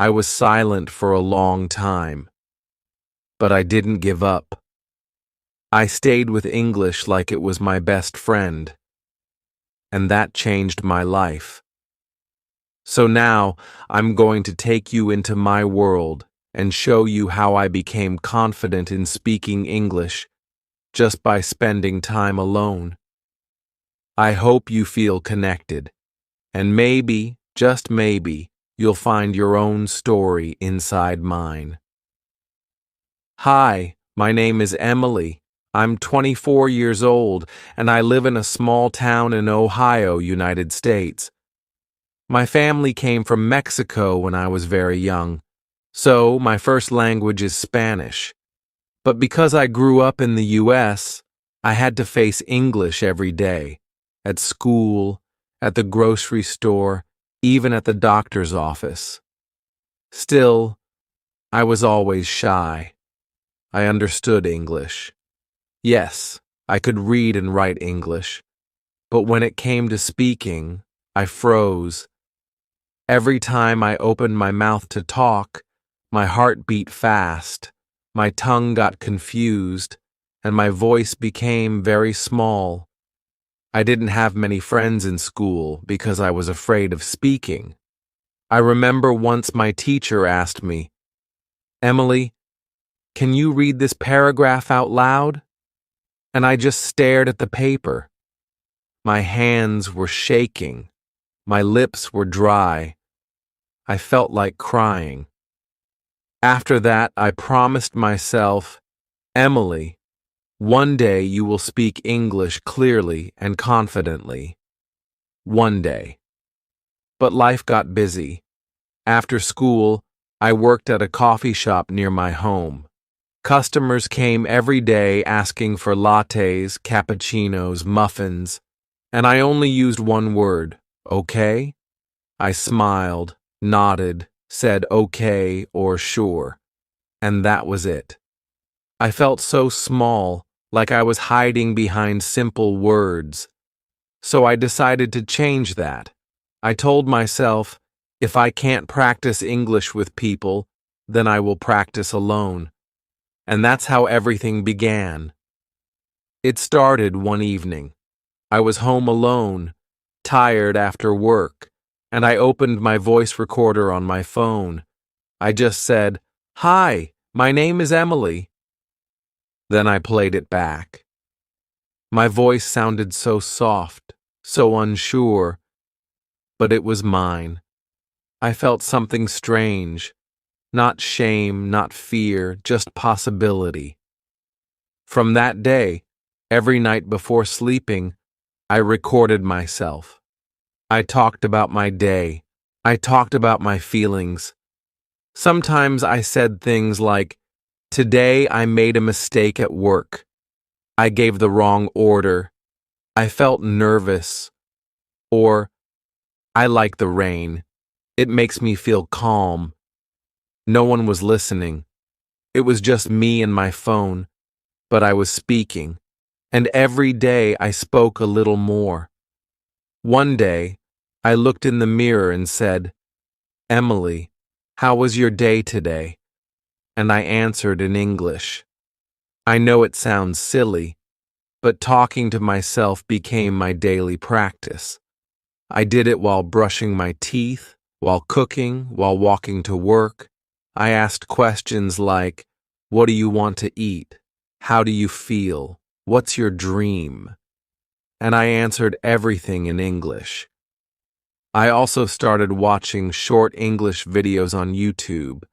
I was silent for a long time, but I didn't give up. I stayed with English like it was my best friend, and that changed my life. So now I'm going to take you into my world and show you how I became confident in speaking English just by spending time alone. I hope you feel connected, and maybe, just maybe, you'll find your own story inside mine. Hi, my name is Emily. I'm 24 years old, and I live in a small town in Ohio, United States. My family came from Mexico when I was very young, so my first language is Spanish. But because I grew up in the U.S., I had to face English every day, at school, at the grocery store, even at the doctor's office. Still, I was always shy. I understood English. Yes, I could read and write English, but when it came to speaking, I froze. Every time I opened my mouth to talk, my heart beat fast, my tongue got confused, and my voice became very small. I didn't have many friends in school because I was afraid of speaking. I remember once my teacher asked me, "Emily, can you read this paragraph out loud?" And I just stared at the paper. My hands were shaking. My lips were dry. I felt like crying. After that, I promised myself, "Emily, one day you will speak English clearly and confidently." One day. But life got busy. After school, I worked at a coffee shop near my home. Customers came every day asking for lattes, cappuccinos, muffins, and I only used one word, okay? I smiled, nodded, said okay or sure, and that was it. I felt so small, like I was hiding behind simple words. So I decided to change that. I told myself, if I can't practice English with people, then I will practice alone. And that's how everything began. It started one evening. I was home alone, tired after work, and I opened my voice recorder on my phone. I just said, "Hi, my name is Emily." Then I played it back. My voice sounded so soft, so unsure, but it was mine. I felt something strange, not shame, not fear, just possibility. From that day, every night before sleeping, I recorded myself. I talked about my day. I talked about my feelings. Sometimes I said things like, "Today I made a mistake at work. I gave the wrong order. I felt nervous." Or, "I like the rain. It makes me feel calm." No one was listening. It was just me and my phone, but I was speaking, and every day I spoke a little more. One day, I looked in the mirror and said, "Emily, how was your day today?" And I answered in English. I know it sounds silly, but talking to myself became my daily practice. I did it while brushing my teeth, while cooking, while walking to work. I asked questions like, "What do you want to eat? How do you feel? What's your dream?" And I answered everything in English. I also started watching short English videos on YouTube,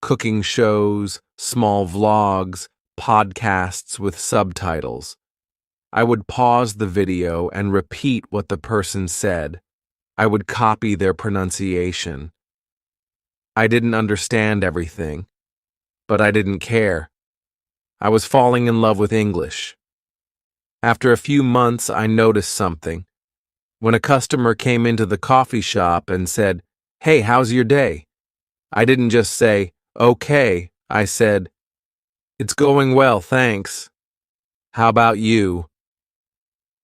cooking shows, small vlogs, podcasts with subtitles. I would pause the video and repeat what the person said. I would copy their pronunciation. I didn't understand everything, but I didn't care. I was falling in love with English. After a few months, I noticed something. When a customer came into the coffee shop and said, "Hey, how's your day?" I didn't just say, "Okay." I said, "It's going well, thanks. How about you?"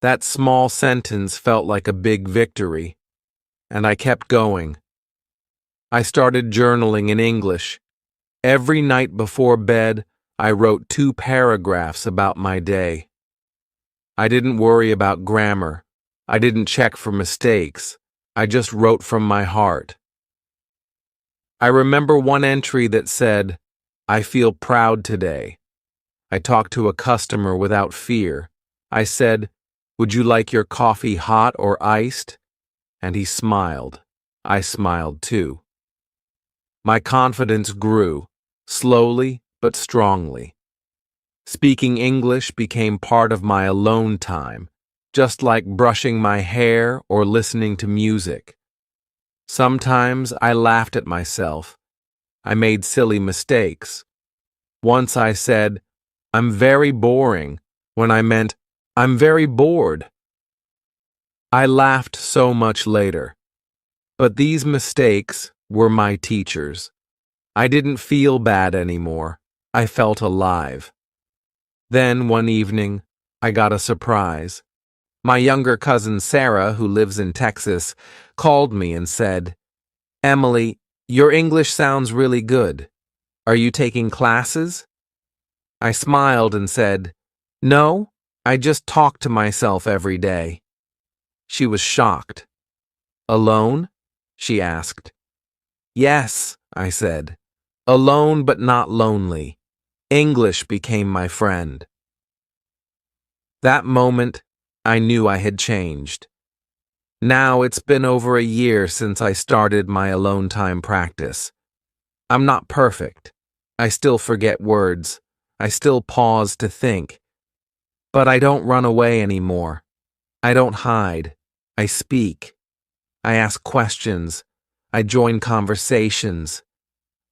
That small sentence felt like a big victory, and I kept going. I started journaling in English. Every night before bed, I wrote 2 paragraphs about my day. I didn't worry about grammar. I didn't check for mistakes. I just wrote from my heart. I remember one entry that said, "I feel proud today." I talked to a customer without fear. I said, "Would you like your coffee hot or iced?" And he smiled. I smiled too. My confidence grew, slowly but strongly. Speaking English became part of my alone time, just like brushing my hair or listening to music. Sometimes I laughed at myself. I made silly mistakes. Once I said, "I'm very boring," when I meant, "I'm very bored." I laughed so much later. But these mistakes were my teachers. I didn't feel bad anymore. I felt alive. Then, one evening, I got a surprise. My younger cousin Sarah, who lives in Texas, called me and said, "Emily, your English sounds really good. Are you taking classes?" I smiled and said, "No, I just talk to myself every day." She was shocked. "Alone?" she asked. "Yes," I said. "Alone but not lonely." English became my friend. That moment, I knew I had changed. Now it's been over a year since I started my alone time practice. I'm not perfect. I still forget words. I still pause to think. But I don't run away anymore. I don't hide. I speak. I ask questions. I join conversations.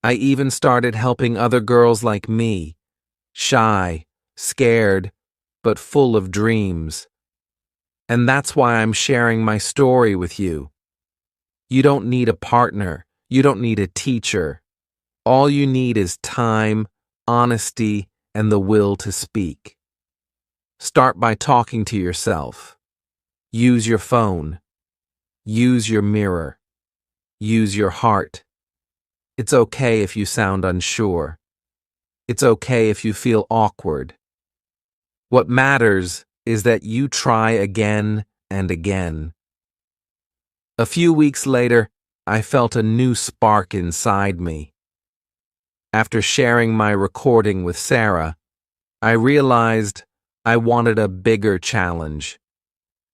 I even started helping other girls like me, shy, scared, but full of dreams. And that's why I'm sharing my story with you. You don't need a partner. You don't need a teacher. All you need is time, honesty, and the will to speak. Start by talking to yourself. Use your phone. Use your mirror. Use your heart. It's okay if you sound unsure. It's okay if you feel awkward. What matters is that you try again and again. A few weeks later, I felt a new spark inside me. After sharing my recording with Sarah, I realized I wanted a bigger challenge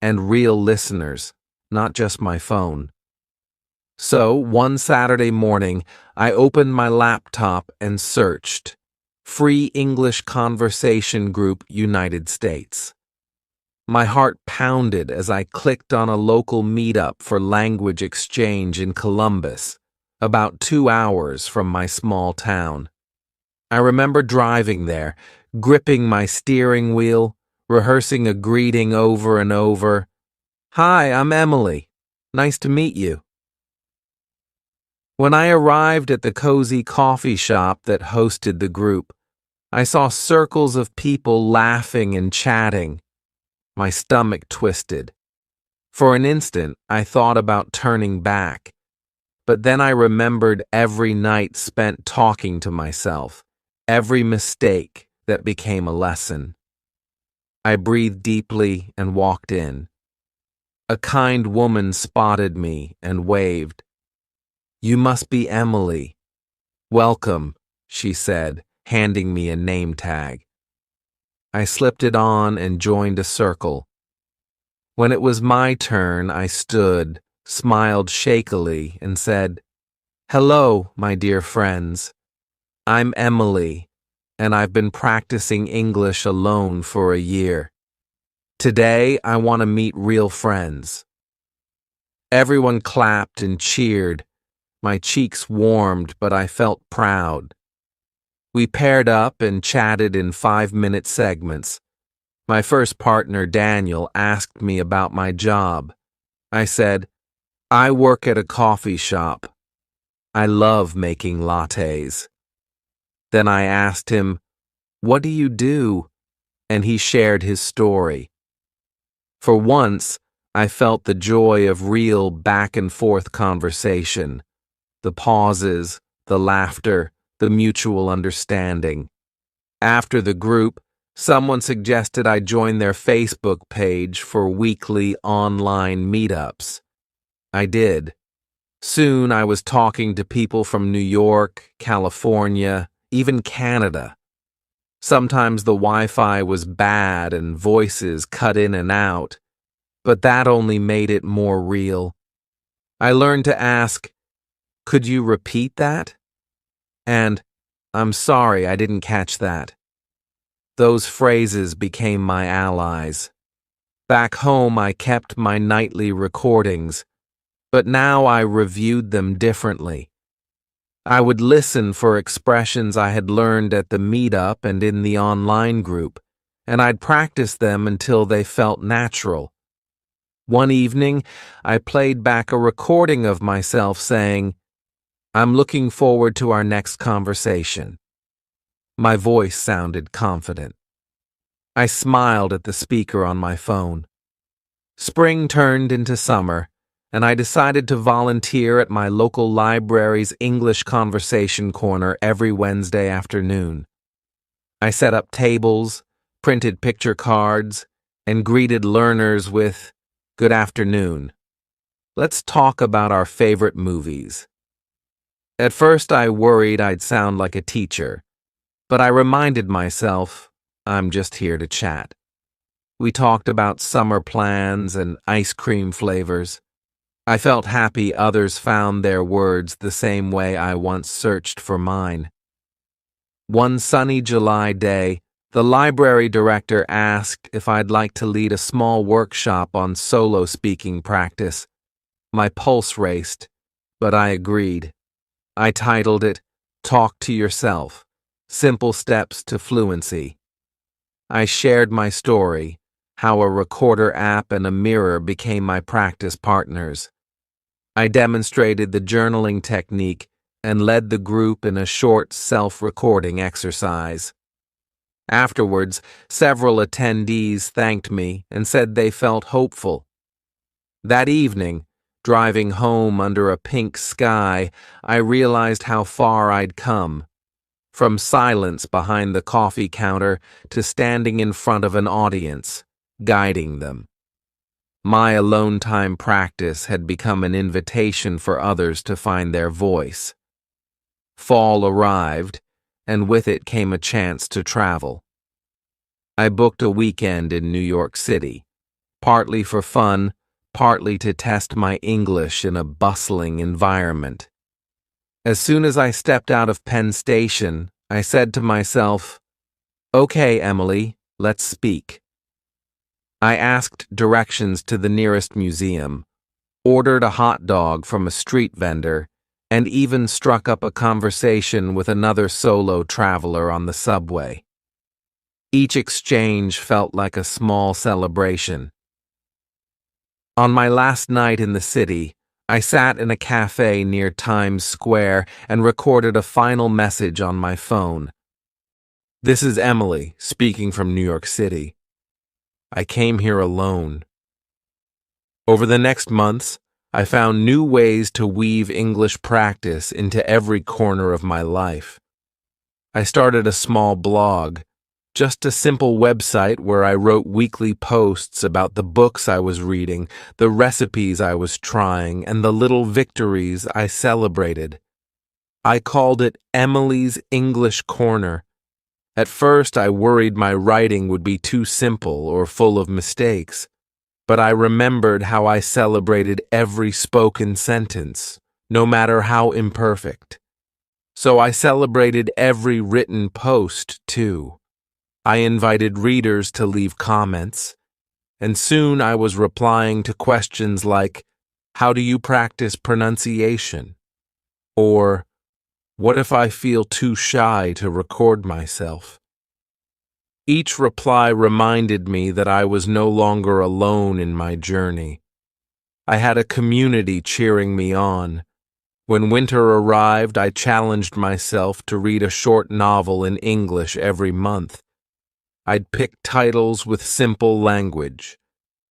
and real listeners, not just my phone. So, one Saturday morning, I opened my laptop and searched Free English Conversation Group United States. My heart pounded as I clicked on a local meetup for language exchange in Columbus, about 2 hours from my small town. I remember driving there, gripping my steering wheel, rehearsing a greeting over and over. "Hi, I'm Emily. Nice to meet you." When I arrived at the cozy coffee shop that hosted the group, I saw circles of people laughing and chatting. My stomach twisted. For an instant, I thought about turning back, but then I remembered every night spent talking to myself, every mistake that became a lesson. I breathed deeply and walked in. A kind woman spotted me and waved. "You must be Emily." "Welcome," she said, handing me a name tag. I slipped it on and joined a circle. When it was my turn, I stood, smiled shakily, and said, "Hello, my dear friends. I'm Emily, and I've been practicing English alone for a year. Today, I want to meet real friends." Everyone clapped and cheered. My cheeks warmed, but I felt proud. We paired up and chatted in 5-minute segments. My first partner, Daniel, asked me about my job. I said, "I work at a coffee shop. I love making lattes." Then I asked him, "What do you do?" And he shared his story. For once, I felt the joy of real back-and-forth conversation. The pauses, the laughter, the mutual understanding. After the group, someone suggested I join their Facebook page for weekly online meetups. I did. Soon I was talking to people from New York, California, even Canada. Sometimes the Wi-Fi was bad and voices cut in and out, but that only made it more real. I learned to ask, "Could you repeat that?" And, "I'm sorry, I didn't catch that." Those phrases became my allies. Back home, I kept my nightly recordings, but now I reviewed them differently. I would listen for expressions I had learned at the meetup and in the online group, and I'd practice them until they felt natural. One evening, I played back a recording of myself saying, "I'm looking forward to our next conversation." My voice sounded confident. I smiled at the speaker on my phone. Spring turned into summer, and I decided to volunteer at my local library's English Conversation Corner every Wednesday afternoon. I set up tables, printed picture cards, and greeted learners with, "Good afternoon. Let's talk about our favorite movies." At first I worried I'd sound like a teacher, but I reminded myself, I'm just here to chat. We talked about summer plans and ice cream flavors. I felt happy others found their words the same way I once searched for mine. One sunny July day, the library director asked if I'd like to lead a small workshop on solo speaking practice. My pulse raced, but I agreed. I titled it, "Talk to Yourself: Simple Steps to Fluency." I shared my story, how a recorder app and a mirror became my practice partners. I demonstrated the journaling technique and led the group in a short self-recording exercise. Afterwards, several attendees thanked me and said they felt hopeful. That evening, driving home under a pink sky, I realized how far I'd come. From silence behind the coffee counter to standing in front of an audience, guiding them. My alone time practice had become an invitation for others to find their voice. Fall arrived, and with it came a chance to travel. I booked a weekend in New York City, partly for fun, partly to test my English in a bustling environment. As soon as I stepped out of Penn Station, I said to myself, "Okay, Emily, let's speak." I asked directions to the nearest museum, ordered a hot dog from a street vendor, and even struck up a conversation with another solo traveler on the subway. Each exchange felt like a small celebration. On my last night in the city, I sat in a cafe near Times Square and recorded a final message on my phone. "This is Emily, speaking from New York City. I came here alone." Over the next months, I found new ways to weave English practice into every corner of my life. I started a small blog, just a simple website where I wrote weekly posts about the books I was reading, the recipes I was trying, and the little victories I celebrated. I called it Emily's English Corner. At first, I worried my writing would be too simple or full of mistakes, but I remembered how I celebrated every spoken sentence, no matter how imperfect. So I celebrated every written post, too. I invited readers to leave comments, and soon I was replying to questions like, "How do you practice pronunciation?" Or, "What if I feel too shy to record myself?" Each reply reminded me that I was no longer alone in my journey. I had a community cheering me on. When winter arrived, I challenged myself to read a short novel in English every month. I'd pick titles with simple language,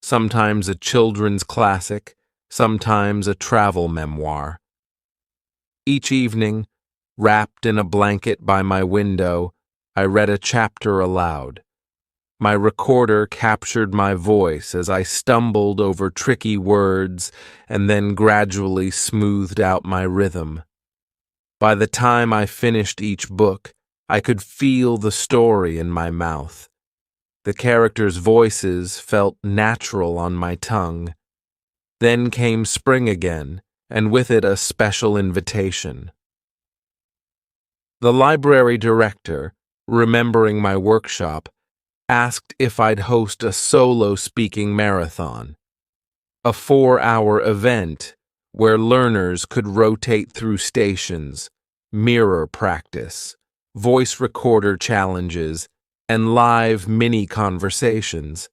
sometimes a children's classic, sometimes a travel memoir. Each evening, wrapped in a blanket by my window, I read a chapter aloud. My recorder captured my voice as I stumbled over tricky words and then gradually smoothed out my rhythm. By the time I finished each book, I could feel the story in my mouth. The characters' voices felt natural on my tongue. Then came spring again, and with it a special invitation. The library director, remembering my workshop, asked if I'd host a solo speaking marathon, a 4-hour event where learners could rotate through stations, mirror practice, voice recorder challenges, and live mini conversations.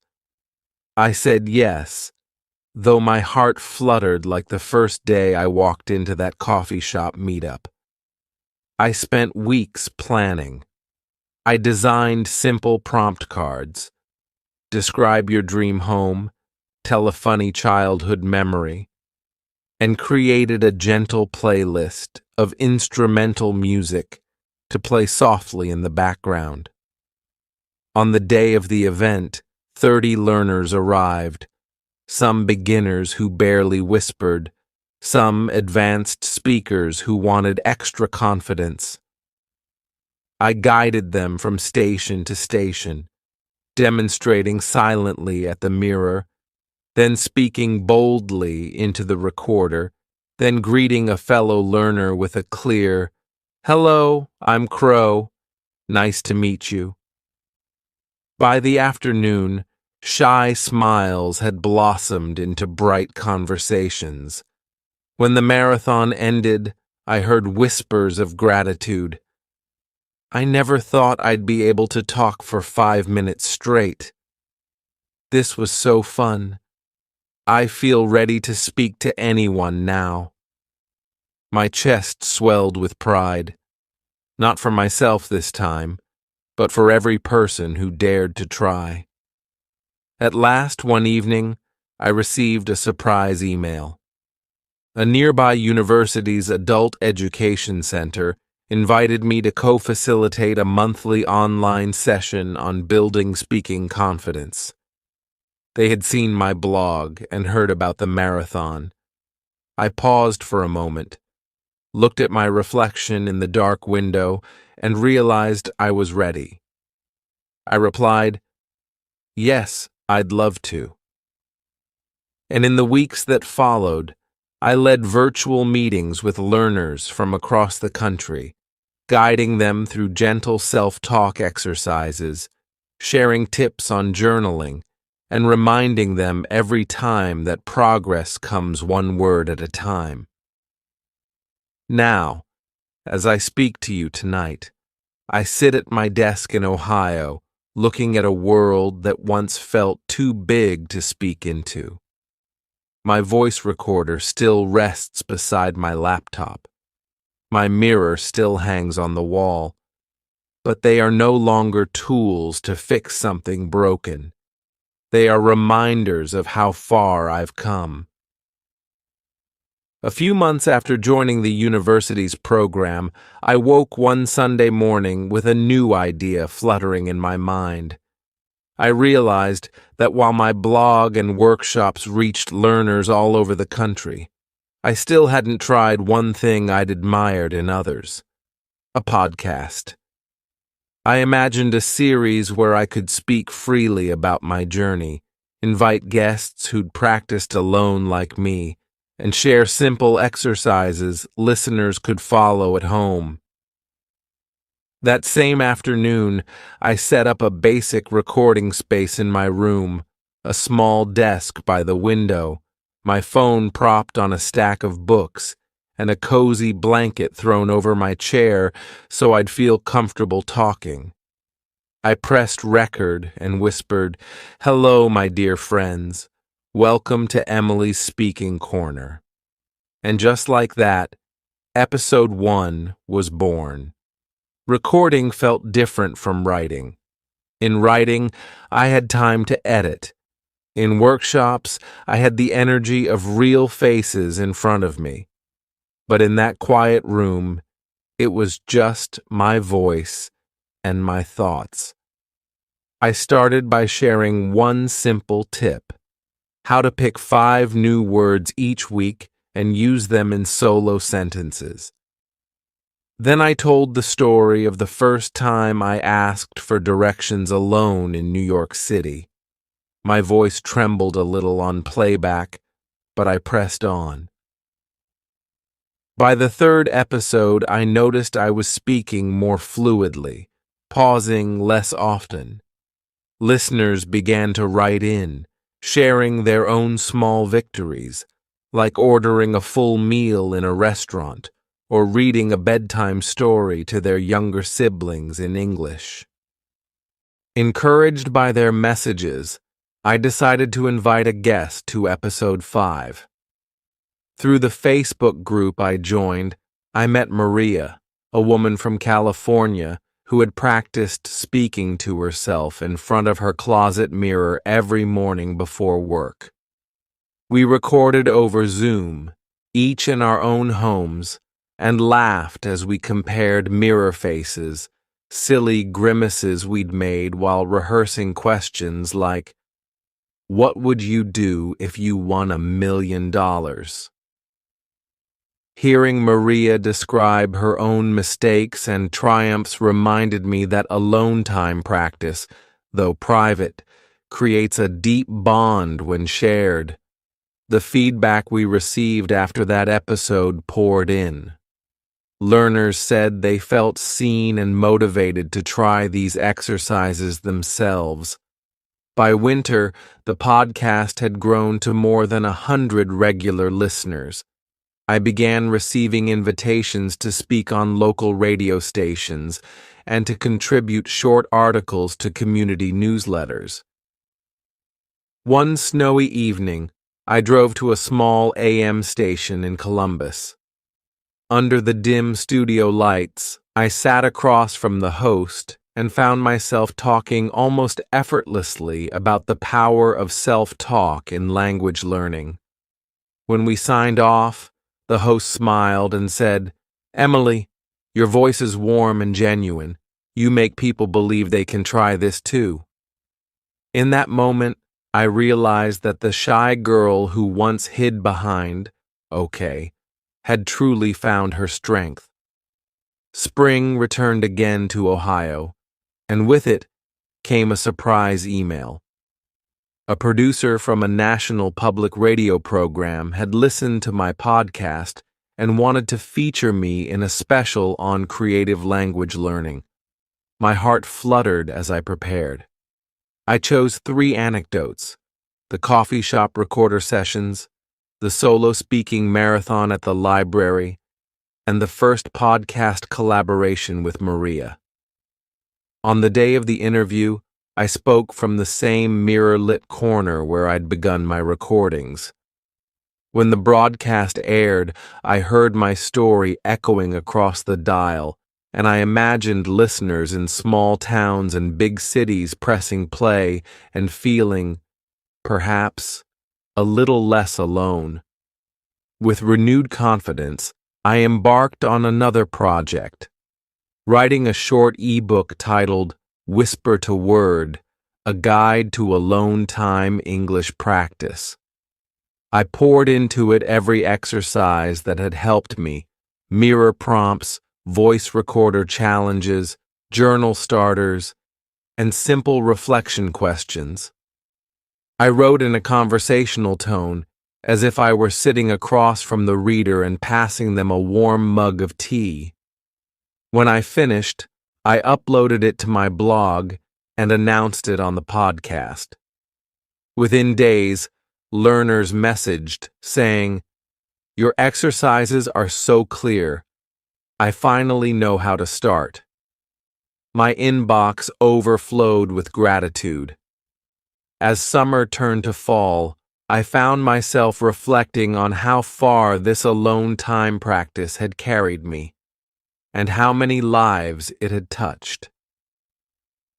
I said yes, though my heart fluttered like the first day I walked into that coffee shop meetup. I spent weeks planning. I designed simple prompt cards. Describe your dream home, tell a funny childhood memory, and created a gentle playlist of instrumental music to play softly in the background. On the day of the event, 30 learners arrived, some beginners who barely whispered, some advanced speakers who wanted extra confidence. I guided them from station to station, demonstrating silently at the mirror, then speaking boldly into the recorder, then greeting a fellow learner with a clear, "Hello, I'm Crow. Nice to meet you." By the afternoon, shy smiles had blossomed into bright conversations. When the marathon ended, I heard whispers of gratitude. I never thought I'd be able to talk for 5 minutes straight. This was so fun. I feel ready to speak to anyone now. My chest swelled with pride. Not for myself this time, but for every person who dared to try. At last, one evening, I received a surprise email. A nearby university's adult education center invited me to co-facilitate a monthly online session on building speaking confidence. They had seen my blog and heard about the marathon. I paused for a moment, looked at my reflection in the dark window, and realized I was ready. I replied, "Yes, I'd love to." And in the weeks that followed, I led virtual meetings with learners from across the country, guiding them through gentle self-talk exercises, sharing tips on journaling, and reminding them every time that progress comes one word at a time. Now, as I speak to you tonight, I sit at my desk in Ohio, looking at a world that once felt too big to speak into. My voice recorder still rests beside my laptop. My mirror still hangs on the wall, but they are no longer tools to fix something broken. They are reminders of how far I've come. A few months after joining the university's program, I woke one Sunday morning with a new idea fluttering in my mind. I realized that while my blog and workshops reached learners all over the country, I still hadn't tried one thing I'd admired in others: a podcast. I imagined a series where I could speak freely about my journey, invite guests who'd practiced alone like me, and share simple exercises listeners could follow at home. That same afternoon, I set up a basic recording space in my room, a small desk by the window, my phone propped on a stack of books, and a cozy blanket thrown over my chair so I'd feel comfortable talking. I pressed record and whispered, "Hello, my dear friends. Welcome to Emily's Speaking Corner." And just like that, episode 1 was born. Recording felt different from writing. In writing, I had time to edit. In workshops, I had the energy of real faces in front of me. But in that quiet room, it was just my voice and my thoughts. I started by sharing one simple tip: how to pick 5 new words each week and use them in solo sentences. Then I told the story of the first time I asked for directions alone in New York City. My voice trembled a little on playback, but I pressed on. By the 3rd episode, I noticed I was speaking more fluidly, pausing less often. Listeners began to write in, sharing their own small victories, like ordering a full meal in a restaurant or reading a bedtime story to their younger siblings in English. Encouraged by their messages, I decided to invite a guest to episode 5. Through the Facebook group I joined, I met Maria, a woman from California who had practiced speaking to herself in front of her closet mirror every morning before work. We recorded over Zoom, each in our own homes, and laughed as we compared mirror faces, silly grimaces we'd made while rehearsing questions like, "What would you do if you won $1 million?" Hearing Maria describe her own mistakes and triumphs reminded me that alone time practice, though private, creates a deep bond when shared. The feedback we received after that episode poured in. Learners said they felt seen and motivated to try these exercises themselves. By winter, the podcast had grown to more than 100 regular listeners. I began receiving invitations to speak on local radio stations and to contribute short articles to community newsletters. One snowy evening, I drove to a small AM station in Columbus. Under the dim studio lights, I sat across from the host and found myself talking almost effortlessly about the power of self-talk in language learning. When we signed off, the host smiled and said, "Emily, your voice is warm and genuine. You make people believe they can try this too." In that moment, I realized that the shy girl who once hid behind, "okay," had truly found her strength. Spring returned again to Ohio, and with it came a surprise email. A producer from a national public radio program had listened to my podcast and wanted to feature me in a special on creative language learning. My heart fluttered as I prepared. I chose 3 anecdotes: the coffee shop recorder sessions, the solo speaking marathon at the library, and the first podcast collaboration with Maria. On the day of the interview, I spoke from the same mirror-lit corner where I'd begun my recordings. When the broadcast aired, I heard my story echoing across the dial, and I imagined listeners in small towns and big cities pressing play and feeling, perhaps, a little less alone. With renewed confidence, I embarked on another project, writing a short ebook titled Whisper to Word, a guide to alone time English practice. I poured into it every exercise that had helped me: mirror prompts, voice recorder challenges, journal starters, and simple reflection questions. I wrote in a conversational tone, as if I were sitting across from the reader and passing them a warm mug of tea. When I finished, I uploaded it to my blog and announced it on the podcast. Within days, learners messaged saying, "Your exercises are so clear. I finally know how to start." My inbox overflowed with gratitude. As summer turned to fall, I found myself reflecting on how far this alone time practice had carried me, and how many lives it had touched.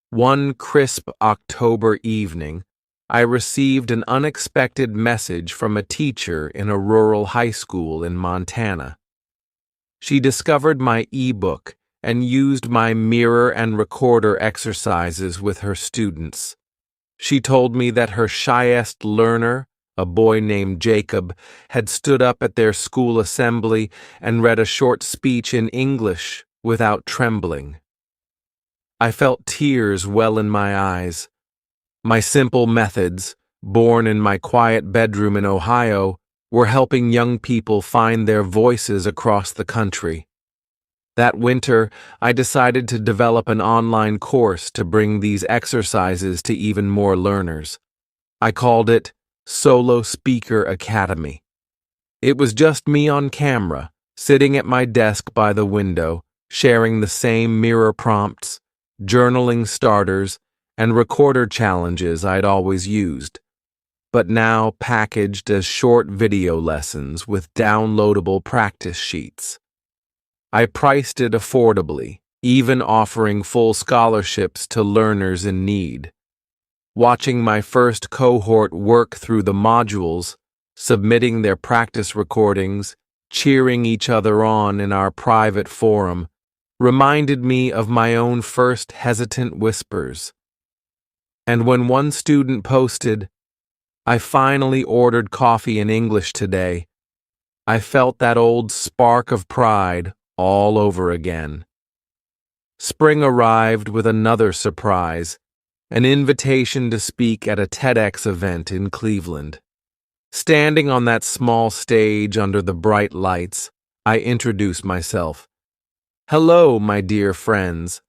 One crisp October evening, I received an unexpected message from a teacher in a rural high school in Montana. She discovered my ebook and used my mirror and recorder exercises with her students. She told me that her shyest learner, a boy named Jacob, had stood up at their school assembly and read a short speech in English without trembling. I felt tears well in my eyes. My simple methods, born in my quiet bedroom in Ohio, were helping young people find their voices across the country. That winter, I decided to develop an online course to bring these exercises to even more learners. I called it Solo Speaker Academy. It was just me on camera, sitting at my desk by the window, sharing the same mirror prompts, journaling starters, and recorder challenges I'd always used, but now packaged as short video lessons with downloadable practice sheets. I priced it affordably, even offering full scholarships to learners in need. Watching my first cohort work through the modules, submitting their practice recordings, cheering each other on in our private forum, reminded me of my own first hesitant whispers. And when one student posted, "I finally ordered coffee in English today," I felt that old spark of pride all over again. Spring arrived with another surprise, an invitation to speak at a TEDx event in Cleveland. Standing on that small stage under the bright lights, I introduced myself. "Hello, my dear friends.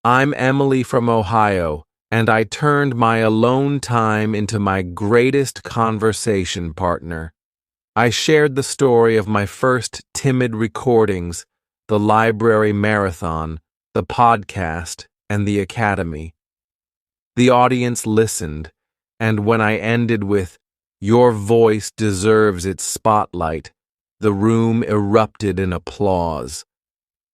I'm Emily from Ohio, and I turned my alone time into my greatest conversation partner." I shared the story of my first timid recordings, the library marathon, the podcast, and the academy. The audience listened, and when I ended with, "Your voice deserves its spotlight," the room erupted in applause.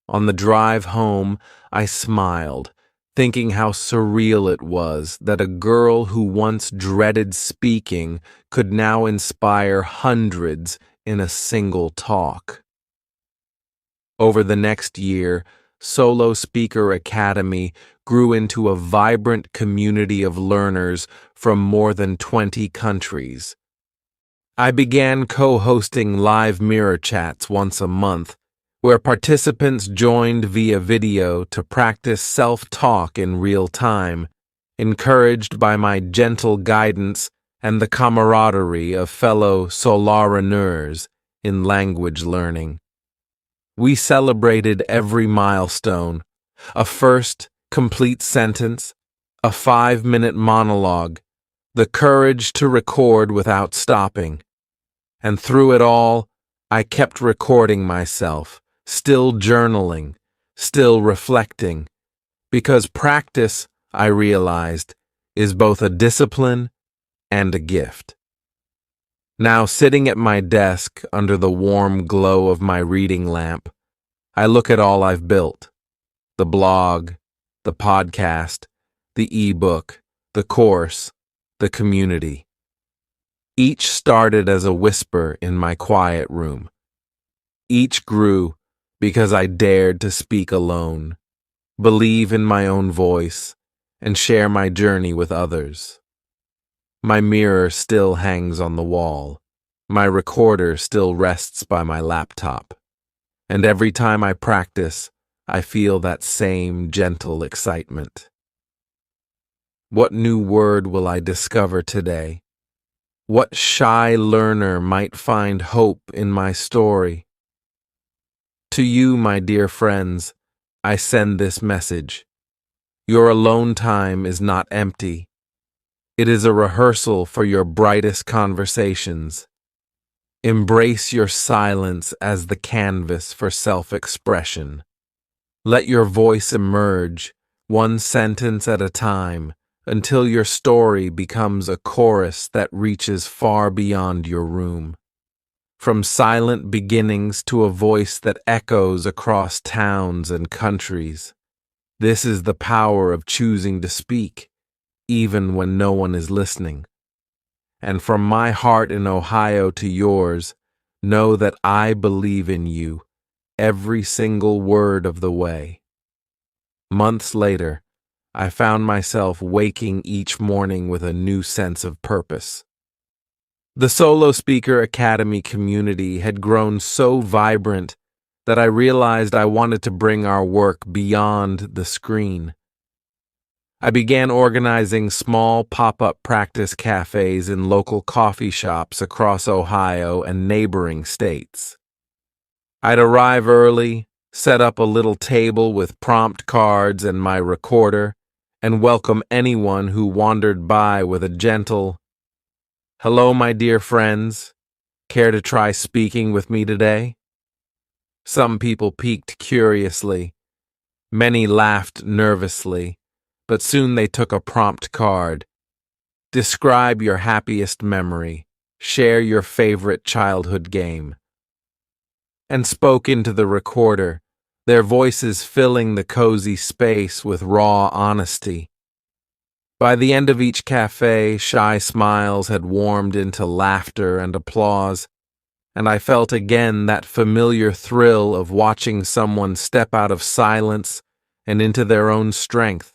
On the drive home, I smiled, thinking how surreal it was that a girl who once dreaded speaking could now inspire hundreds in a single talk. Over the next year, Solo Speaker Academy grew into a vibrant community of learners from more than 20 countries. I began co-hosting live mirror chats once a month, where participants joined via video to practice self-talk in real time, encouraged by my gentle guidance and the camaraderie of fellow soloreneurs in language learning. We celebrated every milestone, a first complete sentence, a 5-minute monologue, the courage to record without stopping. And through it all, I kept recording myself, still journaling, still reflecting, because practice, I realized, is both a discipline and a gift. Now, sitting at my desk under the warm glow of my reading lamp, I look at all I've built: the blog, the podcast, the ebook, the course, the community. Each started as a whisper in my quiet room. Each grew because I dared to speak alone, believe in my own voice, and share my journey with others. My mirror still hangs on the wall. My recorder still rests by my laptop. And every time I practice, I feel that same gentle excitement. What new word will I discover today? What shy learner might find hope in my story? To you, my dear friends, I send this message. Your alone time is not empty. It is a rehearsal for your brightest conversations. Embrace your silence as the canvas for self-expression. Let your voice emerge, one sentence at a time, until your story becomes a chorus that reaches far beyond your room. From silent beginnings to a voice that echoes across towns and countries. This is the power of choosing to speak, even when no one is listening. And from my heart in Ohio to yours, know that I believe in you, every single word of the way. Months later, I found myself waking each morning with a new sense of purpose. The Solo Speaker Academy community had grown so vibrant that I realized I wanted to bring our work beyond the screen. I began organizing small pop-up practice cafes in local coffee shops across Ohio and neighboring states. I'd arrive early, set up a little table with prompt cards and my recorder, and welcome anyone who wandered by with a gentle, "Hello, my dear friends. Care to try speaking with me today?" Some people peeked curiously. Many laughed nervously, but soon they took a prompt card. Describe your happiest memory. Share your favorite childhood game. And spoke into the recorder, their voices filling the cozy space with raw honesty. By the end of each cafe, shy smiles had warmed into laughter and applause, and I felt again that familiar thrill of watching someone step out of silence and into their own strength.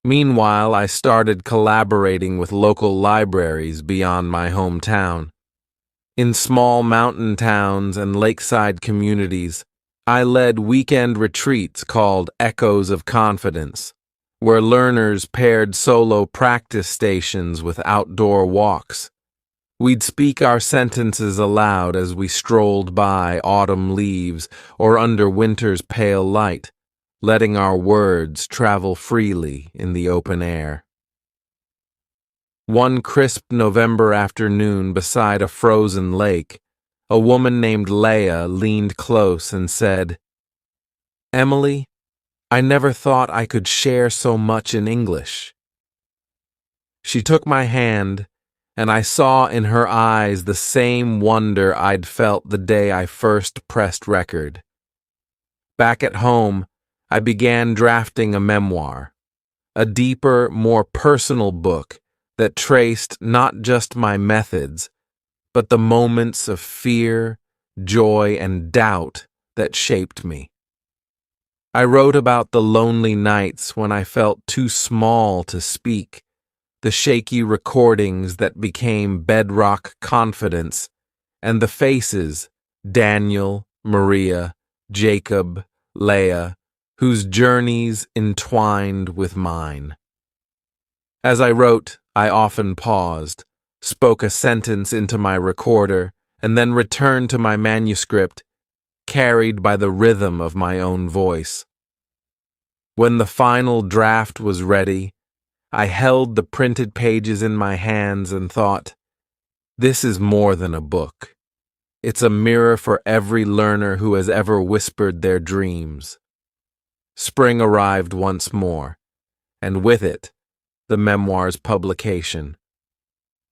Meanwhile, I started collaborating with local libraries beyond my hometown. In small mountain towns and lakeside communities, I led weekend retreats called Echoes of Confidence, where learners paired solo practice stations with outdoor walks. We'd speak our sentences aloud as we strolled by autumn leaves or under winter's pale light, letting our words travel freely in the open air. One crisp November afternoon beside a frozen lake, a woman named Leah leaned close and said, "Emily, I never thought I could share so much in English." She took my hand, and I saw in her eyes the same wonder I'd felt the day I first pressed record. Back at home, I began drafting a memoir, a deeper, more personal book that traced not just my methods, but the moments of fear, joy, and doubt that shaped me. I wrote about the lonely nights when I felt too small to speak, the shaky recordings that became bedrock confidence, and the faces, Daniel, Maria, Jacob, Leah, whose journeys entwined with mine. As I wrote, I often paused, spoke a sentence into my recorder, and then returned to my manuscript, carried by the rhythm of my own voice. When the final draft was ready, I held the printed pages in my hands and thought, this is more than a book. It's a mirror for every learner who has ever whispered their dreams. Spring arrived once more, and with it, the memoir's publication.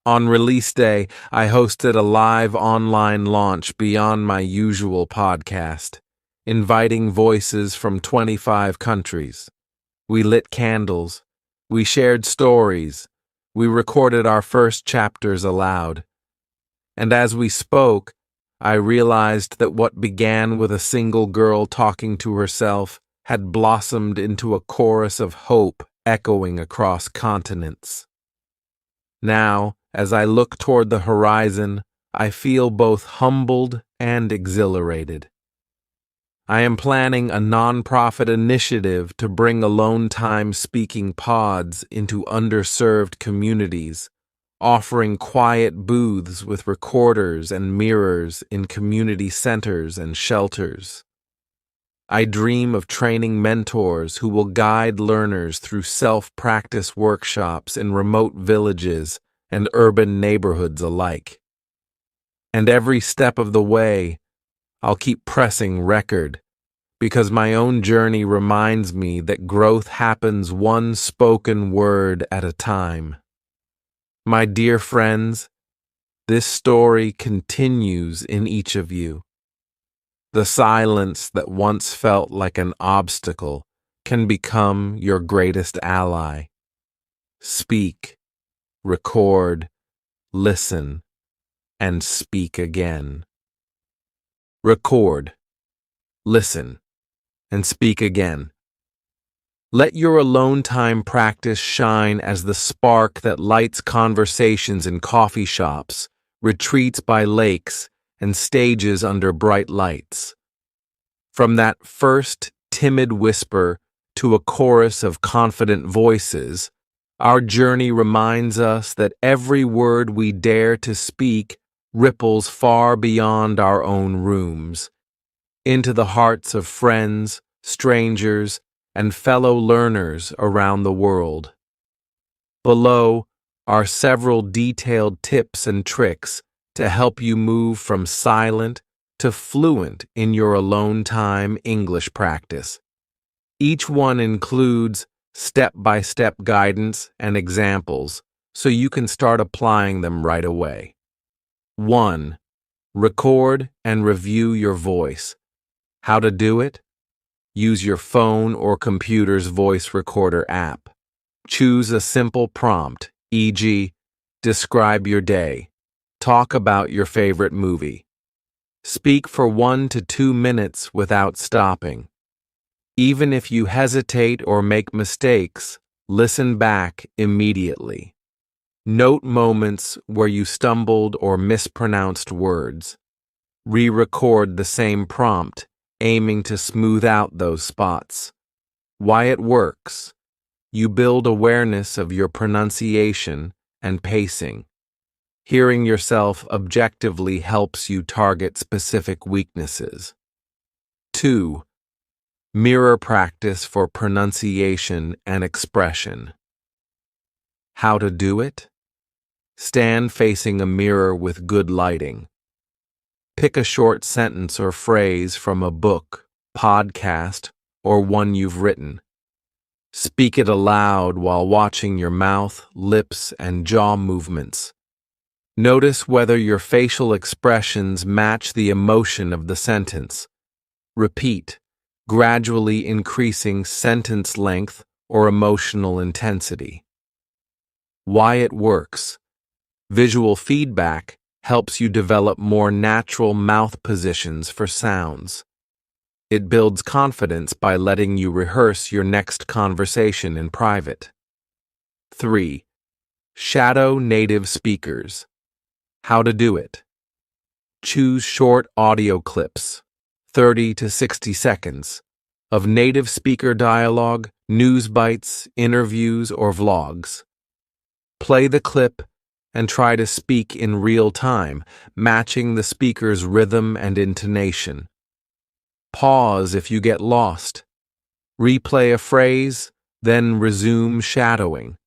On release day, I hosted a live online launch beyond my usual podcast, inviting voices from 25 countries. We lit candles, we shared stories, we recorded our first chapters aloud. And as we spoke, I realized that what began with a single girl talking to herself had blossomed into a chorus of hope echoing across continents. Now, as I look toward the horizon, I feel both humbled and exhilarated. I am planning a nonprofit initiative to bring alone time speaking pods into underserved communities, offering quiet booths with recorders and mirrors in community centers and shelters. I dream of training mentors who will guide learners through self-practice workshops in remote villages and urban neighborhoods alike. And every step of the way, I'll keep pressing record, because my own journey reminds me that growth happens one spoken word at a time. My dear friends, this story continues in each of you. The silence that once felt like an obstacle can become your greatest ally. Speak, record, listen, and speak again. Record. listen, and speak again. Let your alone time practice shine as the spark that lights conversations in coffee shops, retreats by lakes, and stages under bright lights. From that first timid whisper to a chorus of confident voices, our journey reminds us that every word we dare to speak ripples far beyond our own rooms, into the hearts of friends, strangers, and fellow learners around the world. Below are several detailed tips and tricks to help you move from silent to fluent in your alone time English practice. Each one includes step-by-step guidance and examples so you can start applying them right away. 1. Record and review your voice. How to do it? Use your phone or computer's voice recorder app. Choose a simple prompt, e.g., describe your day. Talk about your favorite movie. Speak for 1 to 2 minutes without stopping. Even if you hesitate or make mistakes, listen back immediately. Note moments where you stumbled or mispronounced words. Re-record the same prompt, aiming to smooth out those spots. Why it works. You build awareness of your pronunciation and pacing. Hearing yourself objectively helps you target specific weaknesses. 2. Mirror practice for pronunciation and expression. How to do it? Stand facing a mirror with good lighting. Pick a short sentence or phrase from a book, podcast, or one you've written. Speak it aloud while watching your mouth, lips, and jaw movements. Notice whether your facial expressions match the emotion of the sentence. Repeat, gradually increasing sentence length or emotional intensity. Why it works. Visual feedback helps you develop more natural mouth positions for sounds. It builds confidence by letting you rehearse your next conversation in private. 3. Shadow native speakers. How to do it. Choose short audio clips, 30 to 60 seconds, of native speaker dialogue, news bites, interviews, or vlogs. Play the clip and try to speak in real time, matching the speaker's rhythm and intonation. Pause if you get lost. Replay a phrase, then resume shadowing.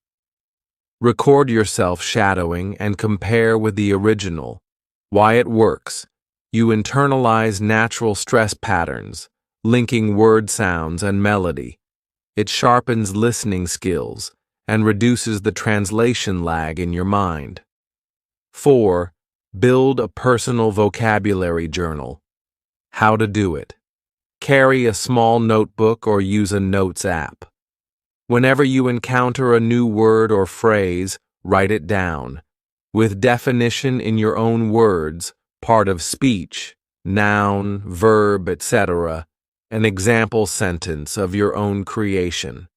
Record yourself shadowing and compare with the original. Why it works. You internalize natural stress patterns, linking word sounds and melody. It sharpens listening skills and reduces the translation lag in your mind. 4. Build a personal vocabulary journal. How to do it. Carry a small notebook or use a notes app. Whenever you encounter a new word or phrase, write it down, with definition in your own words, part of speech, noun, verb, etc., an example sentence of your own creation.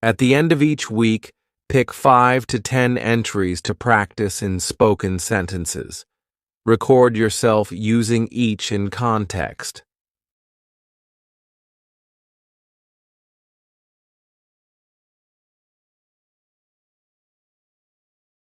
At the end of each week, pick 5 to 10 entries to practice in spoken sentences. Record yourself using each in context.